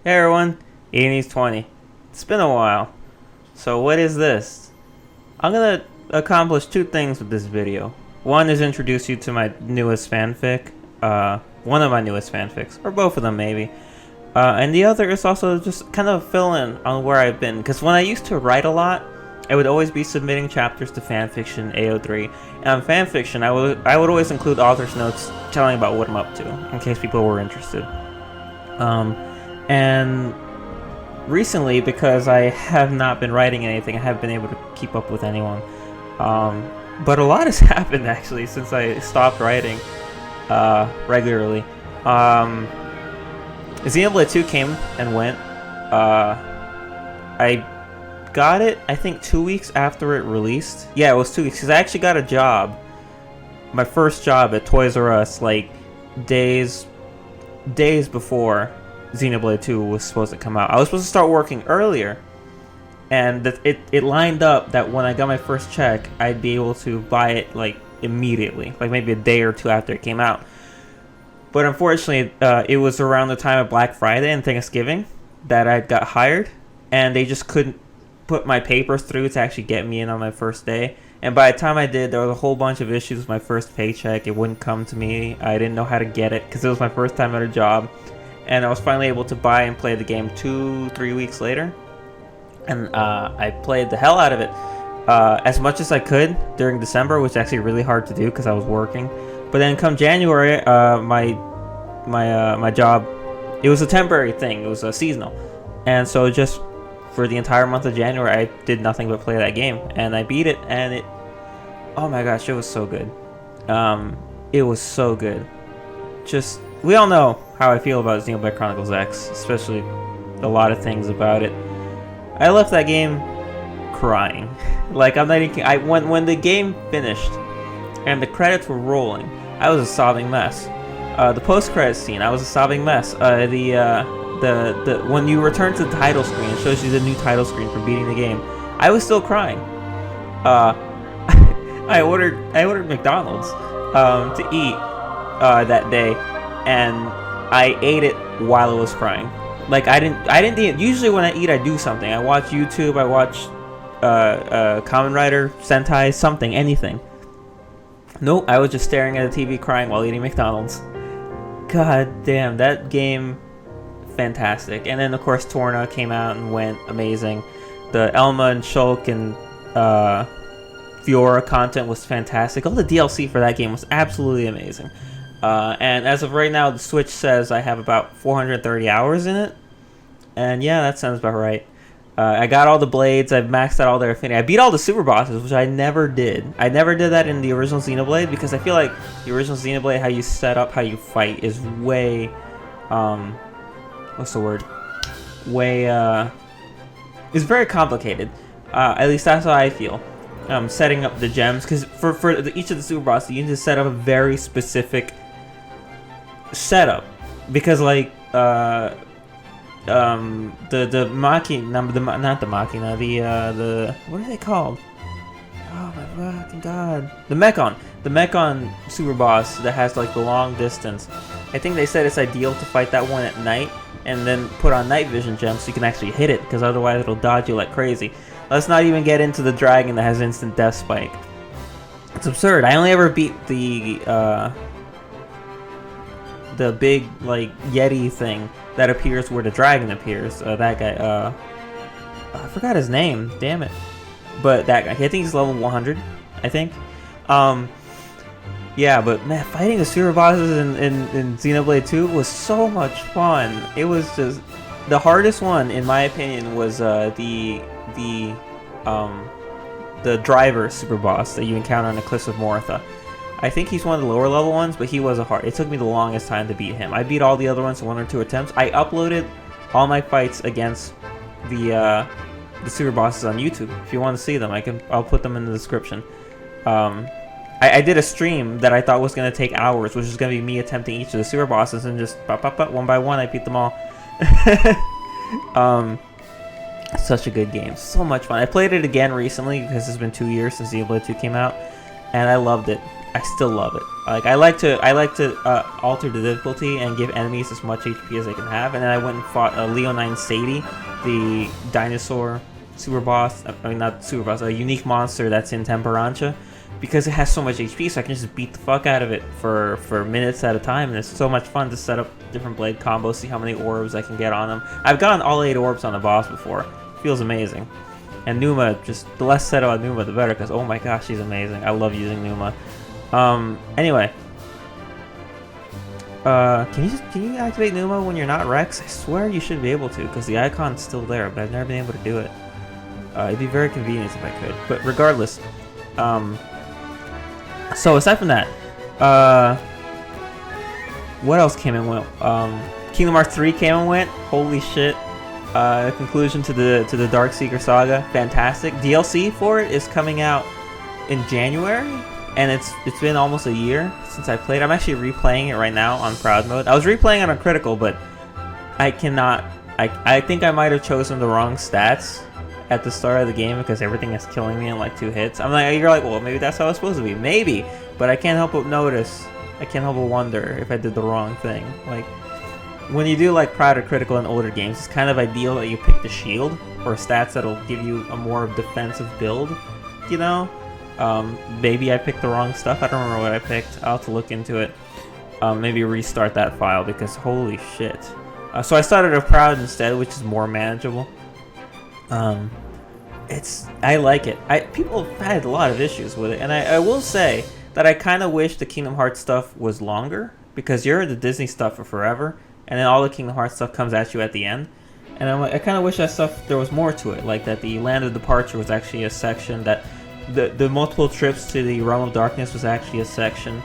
Hey everyone, Eienias 20. It's been a while. So what is this? I'm gonna accomplish two things with this video. One is introduce you to my newest fanfic, one of my newest fanfics, or both of them maybe. And the other is also just kind of fill in on where I've been, because when I used to write a lot, I would always be submitting chapters to fanfiction AO3, and on fanfiction I would always include author's notes telling about what I'm up to, in case people were interested. And recently, because I have not been writing anything, I haven't been able to keep up with anyone. But a lot has happened actually since I stopped writing regularly. Xenoblade 2 came and went. I got it, I think, 2 weeks after it released. Yeah, it was 2 weeks, because I actually got a job. My first job at Toys R Us, like, days before Xenoblade 2 was supposed to come out. I was supposed to start working earlier, and it lined up that when I got my first check, I'd be able to buy it, like, immediately. Like, maybe a day or two after it came out. But unfortunately, it was around the time of Black Friday and Thanksgiving that I got hired, and they just couldn't put my papers through to actually get me in on my first day. And by the time I did, there was a whole bunch of issues with my first paycheck. It wouldn't come to me. I didn't know how to get it because it was my first time at a job. And I was finally able to buy and play the game 2-3 weeks later. And I played the hell out of it as much as I could during December, which is actually really hard to do because I was working. But then come January, my job, it was a temporary thing. It was seasonal. And so just for the entire month of January, I did nothing but play that game. And I beat it, and it, oh my gosh, it was so good. It was so good. Just, we all know how I feel about Xenoblade Chronicles X, especially a lot of things about it. I left that game crying. Like, I'm not even, when the game finished and the credits were rolling, I was a sobbing mess. The post-credits scene, I was a sobbing mess. When you return to the title screen, it shows you the new title screen for beating the game. I was still crying. I ordered McDonald's to eat that day, and I ate it while I was crying. Like, I didn't eat. Usually when I eat, I do something. I watch YouTube. I watch Kamen Rider, Sentai, something, anything. Nope, I was just staring at the TV crying while eating McDonald's. God damn, that game, fantastic. And then of course Torna came out and went amazing. The Elma and Shulk and Fiora content was fantastic. All the DLC for that game was absolutely amazing. And as of right now, the Switch says I have about 430 hours in it. And yeah, that sounds about right. I got all the blades. I've maxed out all their affinity. I beat all the super bosses, which I never did. I never did that in the original Xenoblade because I feel like the original Xenoblade, how you set up, how you fight, is way, what's the word? Way, it's very complicated. At least that's how I feel. Setting up the gems, because for each of the super bosses, you need to set up a very specific setup, because like the Machina, not the Machina, the what are they called? Oh my fucking god, the Mechon super boss that has like the long distance. I think they said it's ideal to fight that one at night and then put on night vision gems so you can actually hit it, because otherwise it'll dodge you like crazy. Let's not even get into the dragon that has instant death spike. It's absurd. I only ever beat the big, like, Yeti thing that appears where the dragon appears. That guy, I forgot his name, damn it. But that guy, I think he's level 100, I think. Yeah, but man, fighting the super bosses in Xenoblade 2 was so much fun. It was just, the hardest one, in my opinion, was the driver super boss that you encounter on the Cliffs of Moratha. I think he's one of the lower level ones, but he was it took me the longest time to beat him. I beat all the other ones in 1 or 2 attempts. I uploaded all my fights against the super bosses on YouTube. If you want to see them, I'll put them in the description. I did a stream that I thought was going to take hours, which is going to be me attempting each of the super bosses, and just one by one I beat them all. Such a good game, so much fun. I played it again recently because it's been 2 years since Xenoblade 2 came out, and I loved it. I still love it. Like I like to alter the difficulty and give enemies as much HP as they can have. And then I went and fought Leonine Sadie, the dinosaur super boss. I mean, not super boss, a unique monster that's in Temperancha, because it has so much HP, so I can just beat the fuck out of it for minutes at a time. And it's so much fun to set up different blade combos, see how many orbs I can get on them. I've gotten all 8 orbs on a boss before. It feels amazing. And Numa, just the less said about Numa, the better, because oh my gosh, she's amazing. I love using Numa. Anyway. Can you activate Numa when you're not Rex? I swear you should be able to, because the icon's still there, but I've never been able to do it. It'd be very convenient if I could. But regardless, so aside from that, what else came and went? Kingdom Hearts 3 came and went. Holy shit. Conclusion to the Darkseeker saga. Fantastic. DLC for it is coming out in January, and it's been almost a year since I played. I'm actually replaying it right now on Proud Mode. I was replaying it on Critical, but I cannot. I think I might have chosen the wrong stats at the start of the game because everything is killing me in like 2 hits. You're like, well, maybe that's how it's supposed to be. Maybe, but I can't help but notice. I can't help but wonder if I did the wrong thing. Like, when you do like Proud or Critical in older games, it's kind of ideal that you pick the shield or stats that'll give you a more defensive build, you know? Maybe I picked the wrong stuff. I don't remember what I picked. I'll have to look into it. Maybe restart that file because holy shit. So I started a Proud instead, which is more manageable. I like it. People have had a lot of issues with it, and I will say that I kind of wish the Kingdom Hearts stuff was longer, because you're the Disney stuff for forever, and then all the Kingdom Hearts stuff comes at you at the end. And I'm like, I kind of wish that stuff, there was more to it, like that the Land of Departure was actually a section, that the multiple trips to the Realm of Darkness was actually a section,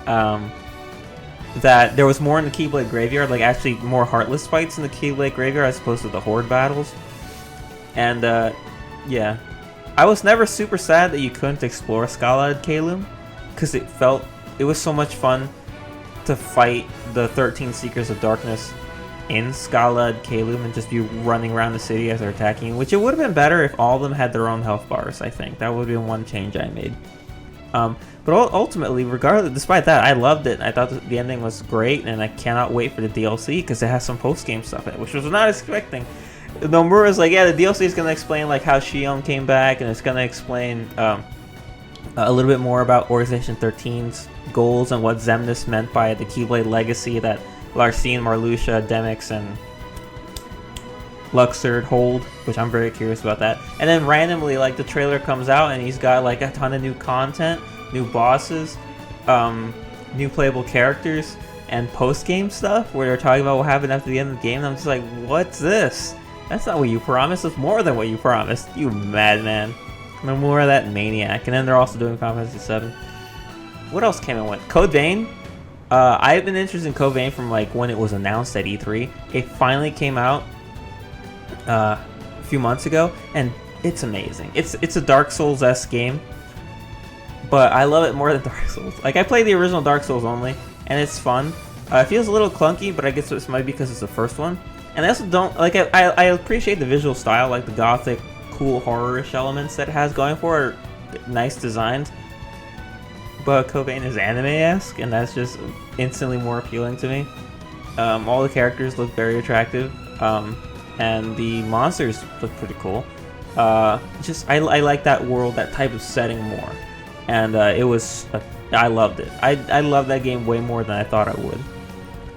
that there was more in the Keyblade Graveyard, like actually more Heartless fights in the Keyblade Graveyard as opposed to the Horde battles. And yeah, I was never super sad that you couldn't explore Scalad Kalum, because it was so much fun to fight the 13 Seekers of Darkness in Scalad Kalum and just be running around the city as they're attacking you, which it would have been better if all of them had their own health bars. I think that would have been one change I made. But ultimately, despite that, I loved it. I thought the ending was great, and I cannot wait for the DLC because it has some post-game stuff in it, which I was not expecting. Nomura's like, yeah, the DLC is going to explain like how Shion came back, and it's going to explain a little bit more about Organization 13's goals and what Xemnas meant by the Keyblade legacy that Larcene, Marluxia, Demyx, and Luxord hold, which I'm very curious about that. And then randomly, like, the trailer comes out and he's got like a ton of new content, new bosses, new playable characters, and post-game stuff where they're talking about what happened after the end of the game. And I'm just like, what's this? That's not what you promised. It's more than what you promised, you madman. No more of that maniac. And then they're also doing Final Fantasy VII. What else came and went? Code Vein. I've been interested in Code Vein from like when it was announced at E3. It finally came out a few months ago, and it's amazing. It's a Dark Souls-esque game, but I love it more than Dark Souls. Like, I played the original Dark Souls only, and it's fun. It feels a little clunky, but I guess it might be because it's the first one. And I also don't like. I appreciate the visual style, like the gothic, cool horror-ish elements that it has going for it, are nice designs. But Code Vein is anime-esque, and that's just instantly more appealing to me. All the characters look very attractive, and the monsters look pretty cool. I like that world, that type of setting more, and I loved it. I loved that game way more than I thought I would.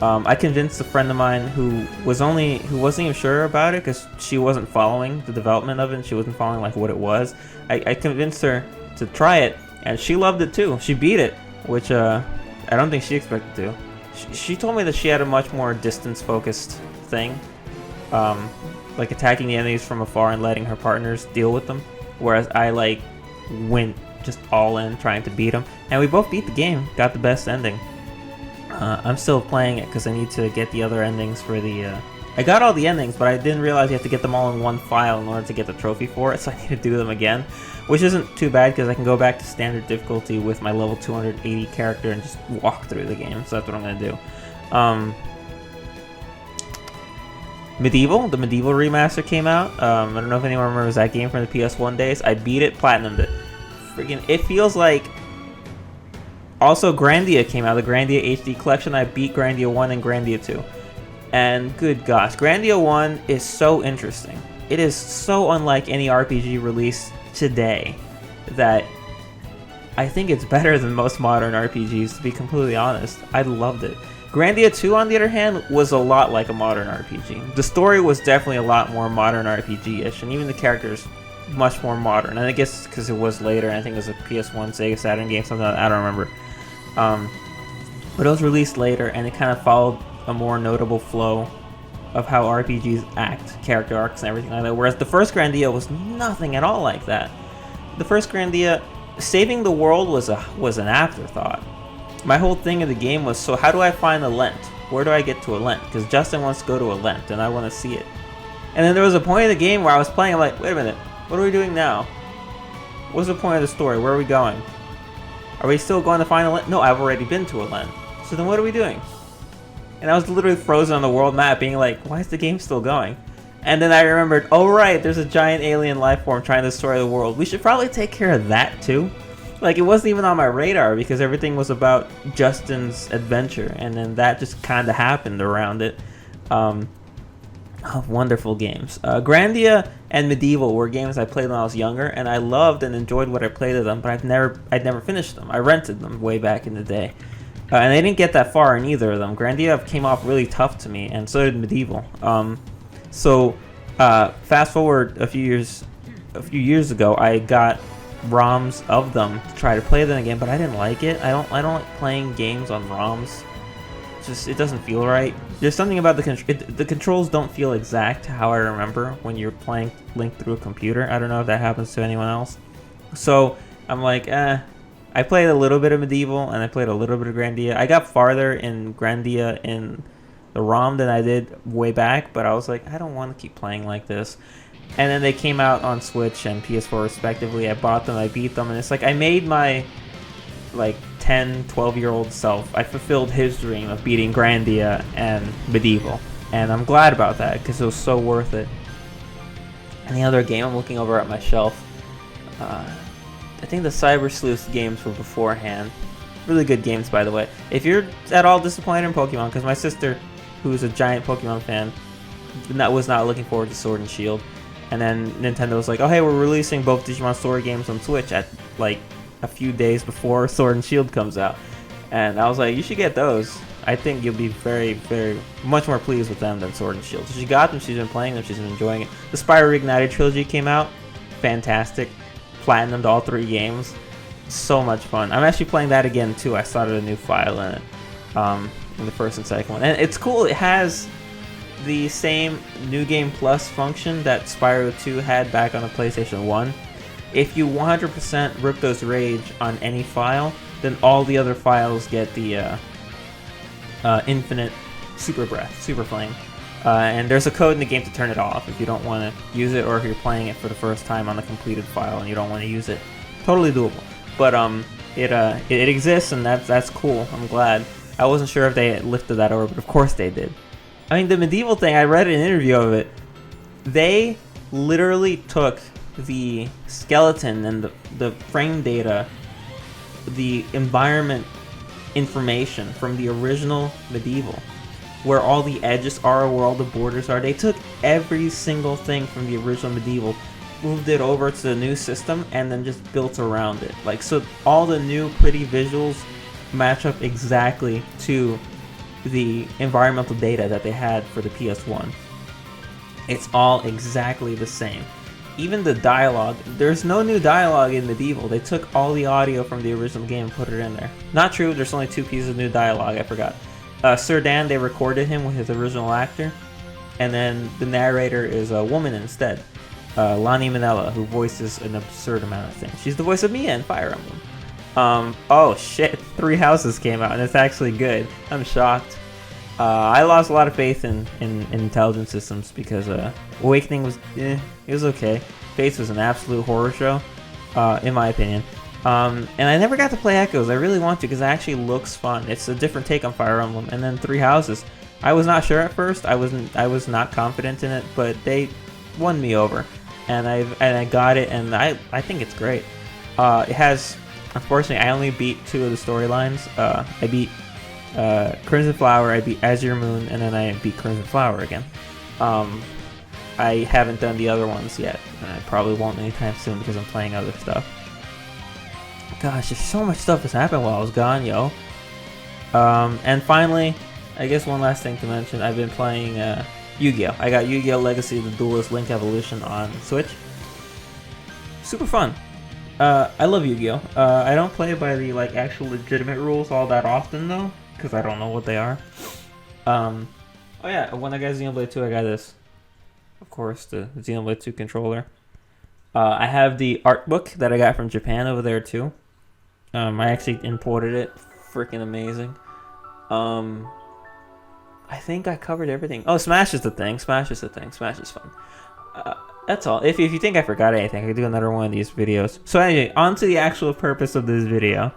I convinced a friend of mine who wasn't even sure about it because she wasn't following the development of it, and she wasn't following like what it was. I convinced her to try it, and she loved it too. She beat it, which I don't think she expected to. She told me that she had a much more distance-focused thing, like attacking the enemies from afar and letting her partners deal with them, whereas I like went just all in trying to beat them, and we both beat the game, got the best ending. I'm still playing it because I need to get the other endings for the... I got all the endings, but I didn't realize you have to get them all in one file in order to get the trophy for it, so I need to do them again, which isn't too bad because I can go back to standard difficulty with my level 280 character and just walk through the game, so that's what I'm going to do. Medieval, the Medieval remaster came out. I don't know if anyone remembers that game from the PS1 days. I beat it, platinumed it. Freaking, it feels like Also, Grandia came out, the Grandia HD collection. I beat Grandia 1 and Grandia 2. And good gosh, Grandia 1 is so interesting. It is so unlike any RPG released today that I think it's better than most modern RPGs, to be completely honest. I loved it. Grandia 2, on the other hand, was a lot like a modern RPG. The story was definitely a lot more modern RPG-ish, and even the characters much more modern. And I guess because it was later, and I think it was a PS1 Sega Saturn game, something like that, I don't remember. But it was released later, and it kind of followed a more notable flow of how RPGs act, character arcs and everything like that. Whereas the first Grandia was nothing at all like that. The first Grandia, saving the world was an afterthought. My whole thing in the game was, so how do I find a Lent? Where do I get to a Lent? Because Justin wants to go to a Lent, and I want to see it. And then there was a point in the game where I was playing, I'm like, wait a minute, what are we doing now? What's the point of the story? Where are we going? Are we still going to find a Lent? No, I've already been to a Lent. So then what are we doing? And I was literally frozen on the world map, being like, why is the game still going? And then I remembered, oh right, there's a giant alien life form trying to destroy the world. We should probably take care of that too. Like, it wasn't even on my radar because everything was about Justin's adventure, and then that just kind of happened around it. Wonderful games. Grandia and Medieval were games I played when I was younger, and I loved and enjoyed what I played of them, but I'd never finished them. I rented them way back in the day. And I didn't get that far in either of them. Grandia came off really tough to me, and so did Medieval. Fast forward a few years ago, I got ROMs of them to try to play them again, but I didn't like it. I don't like playing games on ROMs. It doesn't feel right. There's something about the controls don't feel exact how I remember when you're playing Link through a computer. I don't know if that happens to anyone else. So I'm like, I played a little bit of Medieval and I played a little bit of Grandia. I got farther in Grandia in the ROM than I did way back, but I was like, I don't want to keep playing like this. And then they came out on Switch and PS4 respectively. I bought them, I beat them, and it's like I made my 10, 12-year-old self. I fulfilled his dream of beating Grandia and Medieval. And I'm glad about that because it was so worth it. And the other game, I'm looking over at my shelf. I think the Cyber Sleuth games were beforehand. Really good games, by the way. If you're at all disappointed in Pokemon, because my sister, who is a giant Pokemon fan, was not looking forward to Sword and Shield. And then Nintendo was like, oh hey, we're releasing both Digimon Story games on Switch at a few days before Sword and Shield comes out. And I was like, you should get those. I think you'll be very, very much more pleased with them than Sword and Shield. So she got them, she's been playing them, she's been enjoying it. The Spyro Reignited trilogy came out. Fantastic. Platinumed all 3 games. So much fun. I'm actually playing that again too. I started a new file in it. In the first and second one. And it's cool, it has the same New Game Plus function that Spyro 2 had back on the PlayStation 1. If you 100% Ripto's Rage on any file, then all the other files get the infinite super breath, super flame. And there's a code in the game to turn it off if you don't want to use it, or if you're playing it for the first time on the completed file and you don't want to use it. Totally doable. But it exists, and that's cool. I'm glad. I wasn't sure if they lifted that over, but of course they did. I mean, the Medieval thing, I read an interview of it. They literally took the skeleton and the frame data, the environment information from the original Medieval, where all the edges are, where all the borders are. They took every single thing from the original Medieval, moved it over to the new system, and then just built around it. So all the new pretty visuals match up exactly to the environmental data that they had for the PS1. It's all exactly the same. Even the dialogue, there's no new dialogue in Medieval. They took all the audio from the original game and put it in there. Not true, there's only 2 pieces of new dialogue, I forgot. Sir Dan, they recorded him with his original actor, and then the narrator is a woman instead. Lani Minella, who voices an absurd amount of things. She's the voice of Mia in Fire Emblem. Oh shit, 3 Houses came out, and it's actually good. I'm shocked. I lost a lot of faith in intelligent systems because Awakening was, it was okay. Faith was an absolute horror show, in my opinion. And I never got to play Echoes. I really want to because it actually looks fun. It's a different take on Fire Emblem. And then 3 Houses. I was not sure at first. I was not confident in it, but they won me over, and I got it, and I think it's great. It has Unfortunately, I only beat 2 of the storylines. I beat Crimson Flower, I beat Azure Moon, and then I beat Crimson Flower again. I haven't done the other ones yet, and I probably won't anytime soon because I'm playing other stuff. Gosh, there's so much stuff that's happened while I was gone, yo. And finally, I guess one last thing to mention, I've been playing Yu-Gi-Oh! I got Yu-Gi-Oh! Legacy of the Duelist Link Evolution on Switch. Super fun. I love Yu-Gi-Oh! I don't play by the like actual legitimate rules all that often though, because I don't know what they are. Oh yeah, when I got Xenoblade 2, I got this. Of course, the Xenoblade 2 controller. I have the art book that I got from Japan over there too. I actually imported it. Freaking amazing. I think I covered everything. Oh, Smash is the thing. Smash is the thing. Smash is fun. That's all. If you think I forgot anything, I could do another one of these videos. So anyway, on to the actual purpose of this video.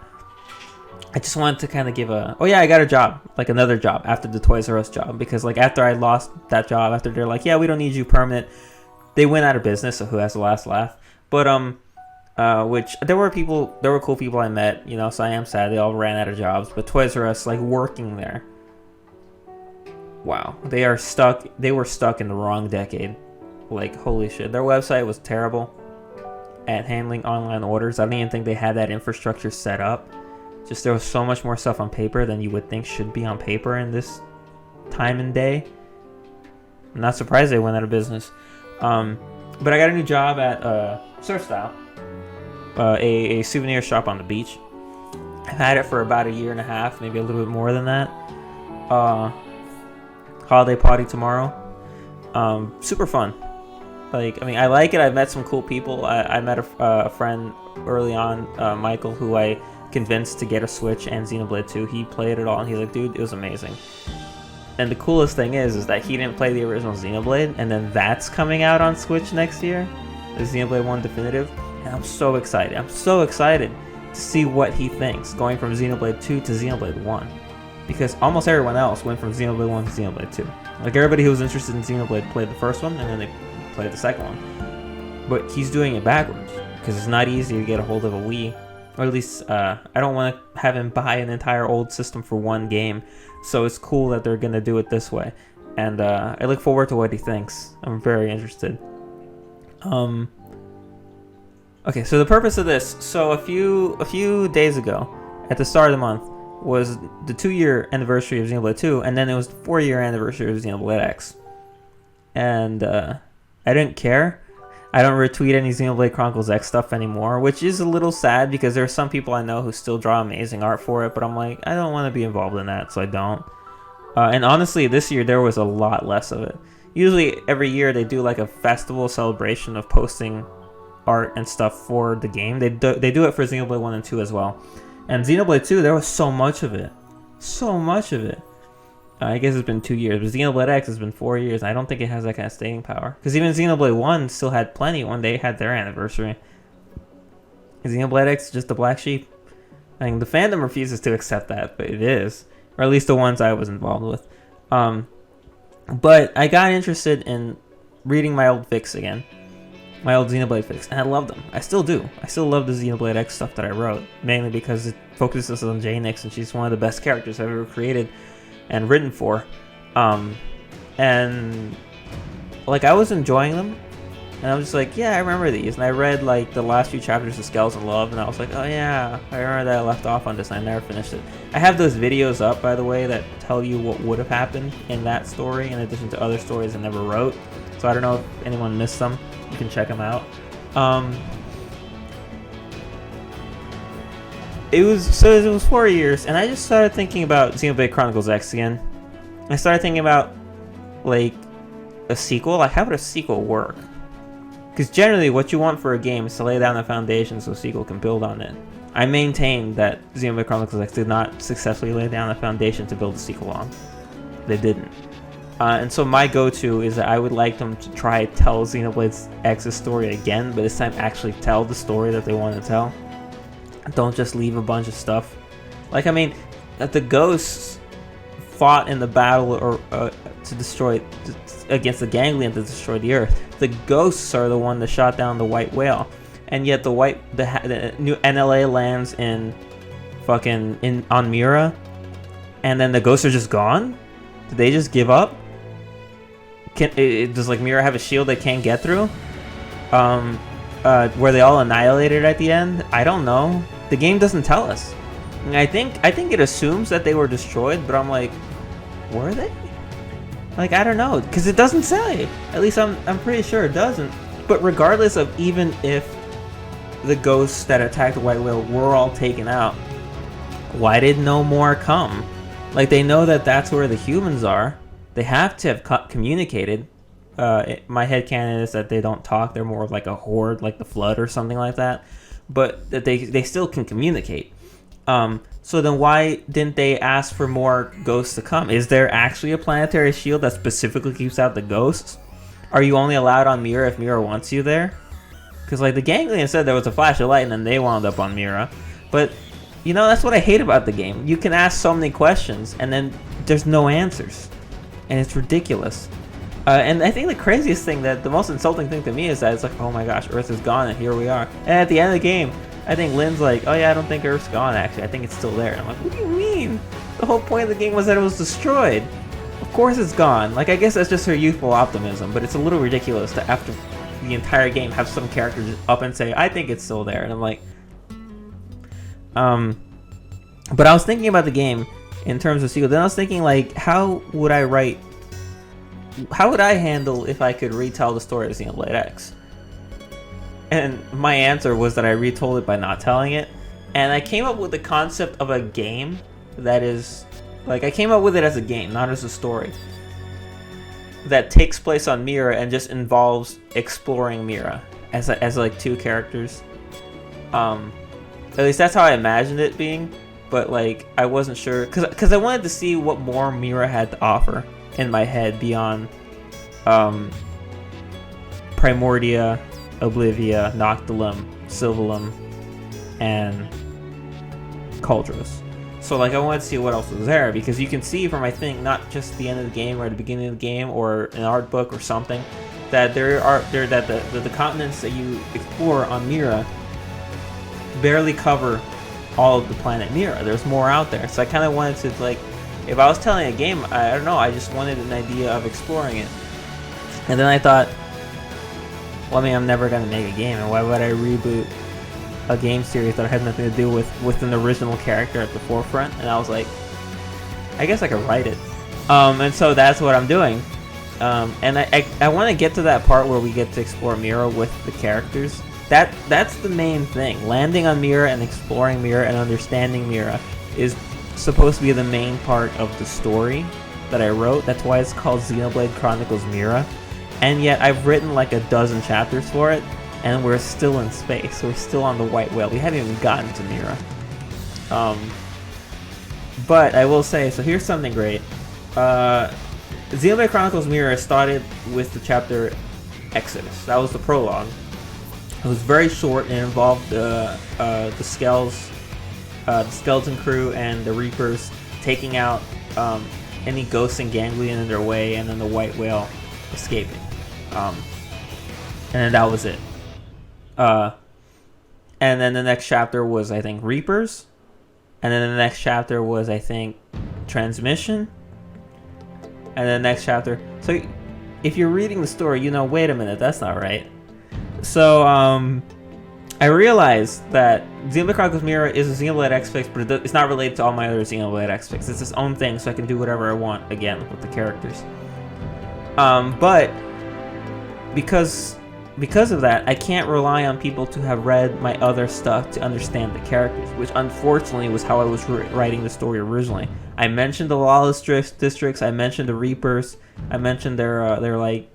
I just wanted to kind of give a... Oh yeah, I got a job. Like another job after the Toys R Us job. Because like after I lost that job, after they're like, yeah, we don't need you permanent. They went out of business, so who has the last laugh? But, which, there were cool people I met, you know, so I am sad they all ran out of jobs. But Toys R Us, like working there. Wow. They were stuck in the wrong decade. Like, holy shit. Their website was terrible at handling online orders. I don't even think they had that infrastructure set up. Just there was so much more stuff on paper than you would think should be on paper in this time and day. I'm not surprised they went out of business. But I got a new job at Surf Style, a souvenir shop on the beach. I've had it for about a year and a half, maybe a little bit more than that. Holiday party tomorrow. Super fun. Like, I mean, I like it. I've met some cool people. I met a friend early on, Michael, who I convinced to get a Switch and Xenoblade 2. He played it all, and he's like, dude, it was amazing. And the coolest thing is that he didn't play the original Xenoblade, and then that's coming out on Switch next year, the Xenoblade 1 Definitive, and I'm so excited. I'm so excited to see what he thinks, going from Xenoblade 2 to Xenoblade 1. Because almost everyone else went from Xenoblade 1 to Xenoblade 2. Like, everybody who was interested in Xenoblade played the first one, and then they played the second one. But he's doing it backwards, because it's not easy to get a hold of a Wii. Or at least, I don't want to have him buy an entire old system for one game. So it's cool that they're going to do it this way. And I look forward to what he thinks. I'm very interested. Okay, so the purpose of this. So a few days ago, at the start of the month, was the 2-year anniversary of Xenoblade 2. And then it was the 4-year anniversary of Xenoblade X. And I didn't care. I don't retweet any Xenoblade Chronicles X stuff anymore, which is a little sad because there are some people I know who still draw amazing art for it, but I'm like, I don't want to be involved in that, so I don't. And honestly, this year there was a lot less of it. Usually every year they do like a festival celebration of posting art and stuff for the game. They do it for Xenoblade 1 and 2 as well. And Xenoblade 2, there was so much of it. So much of it. I guess it's been 2 years, but Xenoblade X has been 4 years. I don't think it has that kind of staying power. Because even Xenoblade 1 still had plenty when they had their anniversary. Xenoblade X is just the black sheep. I mean, the fandom refuses to accept that, but it is. Or at least the ones I was involved with. But I got interested in reading my old fics again. My old Xenoblade fics, and I love them. I still do. I still love the Xenoblade X stuff that I wrote. Mainly because it focuses on Janix, and she's one of the best characters I've ever created and written for. And like, I was enjoying them, and I was just like, yeah, I remember these. And I read like the last few chapters of Scales of Love, and I was like, oh yeah, I remember that I left off on this, and I never finished it. I have those videos up, by the way, that tell you what would have happened in that story in addition to other stories I never wrote. So I don't know if anyone missed them. You can check them out. It was 4 years, and I just started thinking about Xenoblade Chronicles X again. I started thinking about like a sequel. Like, how would a sequel work? Because generally, what you want for a game is to lay down a foundation so a sequel can build on it. I maintain that Xenoblade Chronicles X did not successfully lay down a foundation to build a sequel on. They didn't. And so my go-to is that I would like them to try to tell Xenoblade X's story again, but this time actually tell the story that they want to tell. Don't just leave a bunch of stuff. Like, I mean, that the ghosts fought in the battle or to destroy against the Ganglion to destroy the Earth. The ghosts are the one that shot down the white whale. and yet the new NLA lands in on Mira, and then the ghosts are just gone. Did they just give up? Does like Mira have a shield they can't get through? Were they all annihilated at the end? I don't know. The game doesn't tell us. And I think it assumes that they were destroyed, but I'm like, were they? Like, I don't know, because it doesn't say. At least I'm pretty sure it doesn't. But regardless of even if the ghosts that attacked the White Whale were all taken out, why did no more come? Like, they know that that's where the humans are. They have to have communicated. My headcanon is that they don't talk. They're more of like a horde, like the Flood or something like that. But that they still can communicate. So then why didn't they ask for more ghosts to come? Is there actually a planetary shield that specifically keeps out the ghosts? Are you only allowed on Mira if Mira wants you there? Because like the Ganglion said there was a flash of light and then they wound up on Mira. But, you know, that's what I hate about the game. You can ask so many questions and then there's no answers. And it's ridiculous. And I think the craziest thing, the most insulting thing to me is that it's like, oh my gosh, Earth is gone and here we are. And at the end of the game, I think Lynn's like, oh yeah, I don't think Earth's gone actually. I think it's still there. And I'm like, what do you mean? The whole point of the game was that it was destroyed. Of course it's gone. Like, I guess that's just her youthful optimism, but it's a little ridiculous to after the entire game have some character just up and say, I think it's still there. And I'm like, but I was thinking about the game in terms of sequel. Then I was thinking like, how would I handle if I could retell the story of Xenoblade X? And my answer was that I retold it by not telling it. And I came up with the concept of a game that is... Like, I came up with it as a game, not as a story. That takes place on Mira and just involves exploring Mira as like two characters. At least that's how I imagined it being. But, like, I wasn't sure. Because I wanted to see what more Mira had to offer in my head beyond Primordia, Oblivia, Noctilum, Sylvalum, and Cauldros. So like I wanted to see what else was there, because you can see from, I think, not just the end of the game or the beginning of the game or an art book or something, that the continents that you explore on Mira barely cover all of the planet Mira. There's more out there. So I kind of wanted to, like, if I was telling a game, I don't know, I just wanted an idea of exploring it. And then I thought, well, I mean, I'm never going to make a game, and why would I reboot a game series that had nothing to do with an original character at the forefront? And I was like, I guess I could write it. And so that's what I'm doing. And I want to get to that part where we get to explore Mira with the characters. That's the main thing. Landing on Mira and exploring Mira and understanding Mira is supposed to be the main part of the story that I wrote. That's why it's called Xenoblade Chronicles Mira. And yet I've written like a dozen chapters for it, and we're still in space. We're still on the White Whale. We haven't even gotten to Mira. But I will say, so here's something great. Xenoblade Chronicles Mira started with the chapter Exodus. That was the prologue. It was very short and involved the skeleton crew and the Reapers taking out any ghosts and ganglion in their way, and then the White Whale escaping. And then that was it. And then the next chapter was, I think, Reapers. And then the next chapter was, I think, Transmission. And then the next chapter... So, if you're reading the story, you know, wait a minute, that's not right. So, I realized that Xenoblade Chronicles Mira is a Xenoblade X fix, but it's not related to all my other Xenoblade X fix. It's its own thing, so I can do whatever I want, again, with the characters. But because of that, I can't rely on people to have read my other stuff to understand the characters, which unfortunately was how I was writing the story originally. I mentioned the Lawless Districts, I mentioned the Reapers, I mentioned their like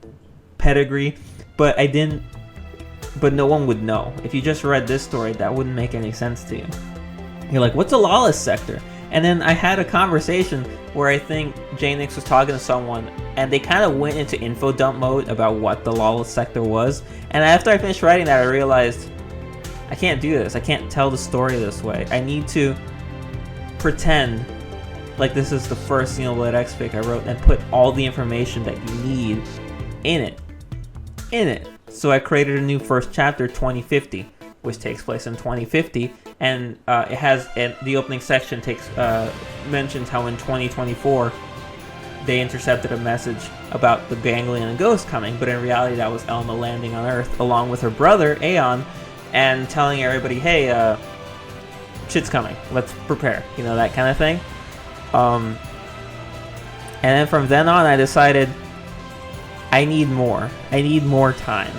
pedigree, but I didn't. But no one would know. If you just read this story, that wouldn't make any sense to you. You're like, what's a Lawless Sector? And then I had a conversation where I think Janix was talking to someone, and they kind of went into info dump mode about what the Lawless Sector was. And after I finished writing that, I realized I can't do this. I can't tell the story this way. I need to pretend like this is the first Xenoblade X fic I wrote and put all the information that you need in it. So I created a new first chapter, 2050. which takes place in 2050, and it has the opening section mentions how in 2024 they intercepted a message about the Ganglion and Ghost coming, but in reality that was Elma landing on Earth along with her brother Aeon, and telling everybody, hey, shit's coming, let's prepare, that kind of thing. And then from then on, I decided I need more time.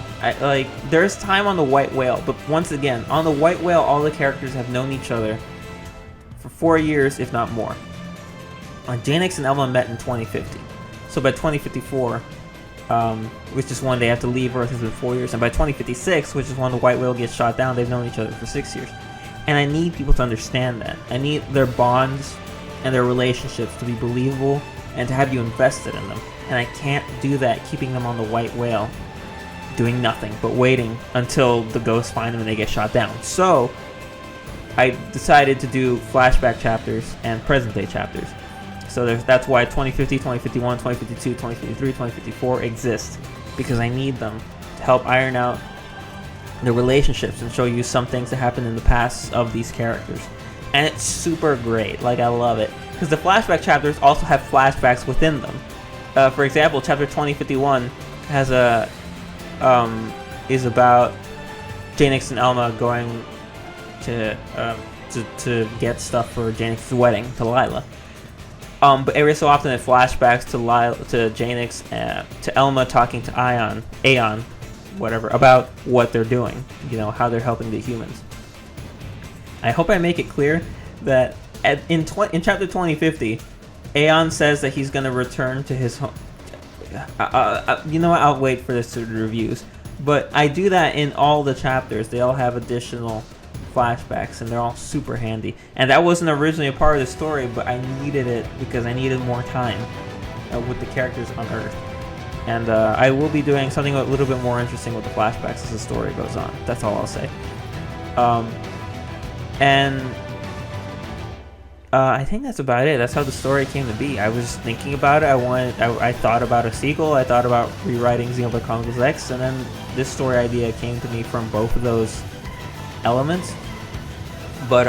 There's time on the White Whale, but once again, on the White Whale, all the characters have known each other for 4 years, if not more. Janix and Elma met in 2050. So by 2054, which is when they have to leave Earth, has been 4 years. And by 2056, which is when the White Whale gets shot down, they've known each other for 6 years. And I need people to understand that. I need their bonds and their relationships to be believable and to have you invested in them. And I can't do that keeping them on the White Whale, doing nothing but waiting until the ghosts find them and they get shot down. So I decided to do flashback chapters and present day chapters. So that's why 2050, 2051, 2052, 2053, 2054 exist, because I need them to help iron out the relationships and show you some things that happened in the past of these characters. And it's super great. I love it, because the flashback chapters also have flashbacks within them. For example, chapter 2051 has is about Janix and Elma going to get stuff for Janix's wedding to Lila. But every so often it flashbacks to Janix, to Elma talking to Aeon, whatever, about what they're doing, how they're helping the humans. I hope I make it clear that in chapter 2050, Aeon says that he's going to return to his home. I'll wait for this to the reviews. But I do that in all the chapters. They all have additional flashbacks, and they're all super handy. And that wasn't originally a part of the story, but I needed it because I needed more time with the characters on Earth. And I will be doing something a little bit more interesting with the flashbacks as the story goes on. That's all I'll say. I think that's about it. That's how the story came to be. I was thinking about it. I thought about a sequel. I thought about rewriting Xenoblade Chronicles X, and then this story idea came to me from both of those elements. But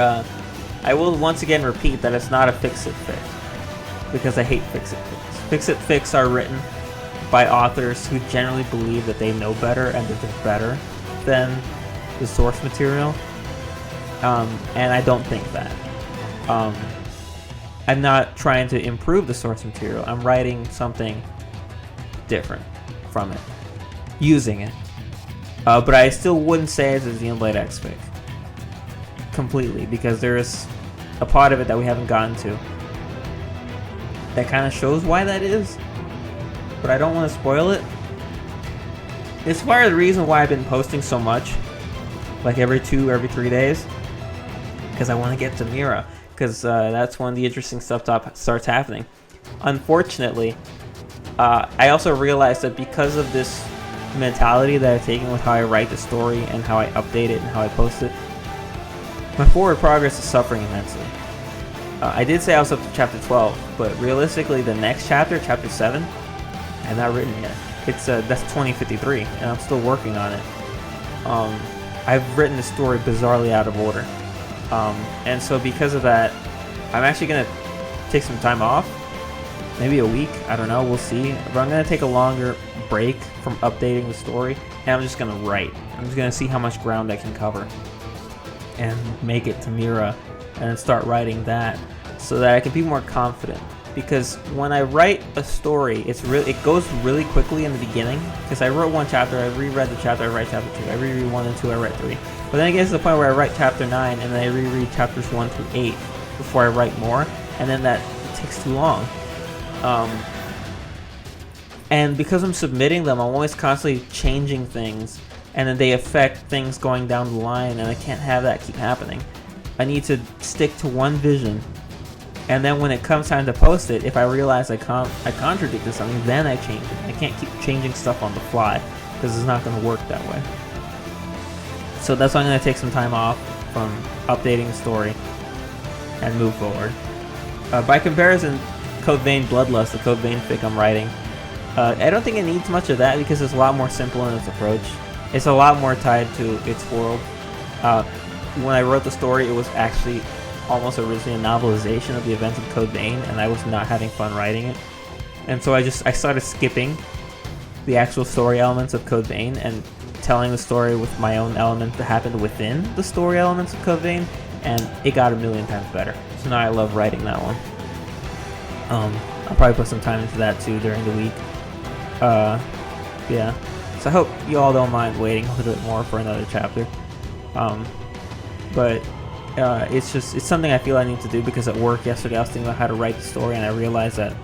I will once again repeat that it's not a fix-it-fix, because I hate fix-it-fix. Fix-it-fix are written by authors who generally believe that they know better and that they're better than the source material, and I don't think that. I'm not trying to improve the source material. I'm writing something different from it, using it. But I still wouldn't say it's a Xenoblade X fic completely, because there is a part of it that we haven't gotten to that kind of shows why that is, but I don't want to spoil it. It's part of the reason why I've been posting so much, every 3 days, because I want to get to Mira, because that's when the interesting stuff starts happening. Unfortunately, I also realized that because of this mentality that I've taken with how I write the story and how I update it and how I post it, my forward progress is suffering immensely. I did say I was up to chapter 12, but realistically the next chapter, chapter 7, I have not written yet. That's 2053, and I'm still working on it. I've written the story bizarrely out of order. And so because of that, I'm actually going to take some time off, maybe a week, I don't know, we'll see. But I'm going to take a longer break from updating the story, and I'm just going to write. I'm just going to see how much ground I can cover and make it to Mira, and then start writing that so that I can be more confident. Because when I write a story, it goes really quickly in the beginning, because I wrote one chapter, I reread the chapter, I write chapter 2, I reread 1 and 2, I write 3. But then it gets to the point where I write chapter 9, and then I reread chapters 1 through 8 before I write more, and then that takes too long. And because I'm submitting them, I'm always constantly changing things, and then they affect things going down the line, and I can't have that keep happening. I need to stick to one vision, and then when it comes time to post it, if I realize I contradicted something, then I change it. I can't keep changing stuff on the fly, because it's not going to work that way. So that's why I'm going to take some time off from updating the story and move forward. By comparison, Code Vein Bloodlust, the Code Vein fic I'm writing, I don't think it needs much of that, because it's a lot more simple in its approach. It's a lot more tied to its world, When I wrote the story, it was actually almost originally a novelization of the events of Code Vein, and I was not having fun writing it. And so I started skipping the actual story elements of Code Vein and telling the story with my own elements that happened within the story elements of Code Vein, and it got a million times better. So now I love writing that one. I'll probably put some time into that too during the week. Yeah. So I hope you all don't mind waiting a little bit more for another chapter. But it's something I feel I need to do, because at work yesterday I was thinking about how to write the story, and I realized that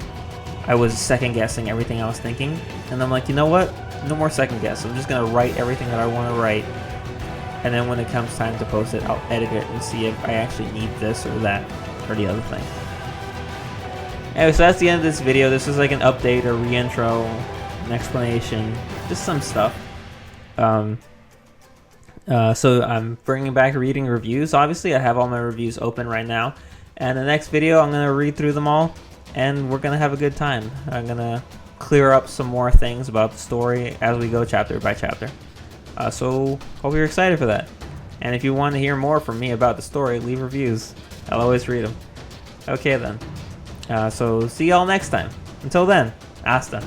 I was second guessing everything I was thinking, and I'm like, you know what? No more second guess. I'm just gonna write everything that I want to write, and then when it comes time to post it, I'll edit it and see if I actually need this or that or the other thing. Anyway, so that's the end of this video. This is like an update or re-intro, an explanation, just some stuff. So I'm bringing back reading reviews. Obviously, I have all my reviews open right now, and the next video I'm gonna read through them all, and we're gonna have a good time. I'm gonna clear up some more things about the story as we go chapter by chapter. So hope you're excited for that. And if you want to hear more from me about the story, leave reviews. I'll always read them. Okay then. So see y'all next time. Until then, hasta.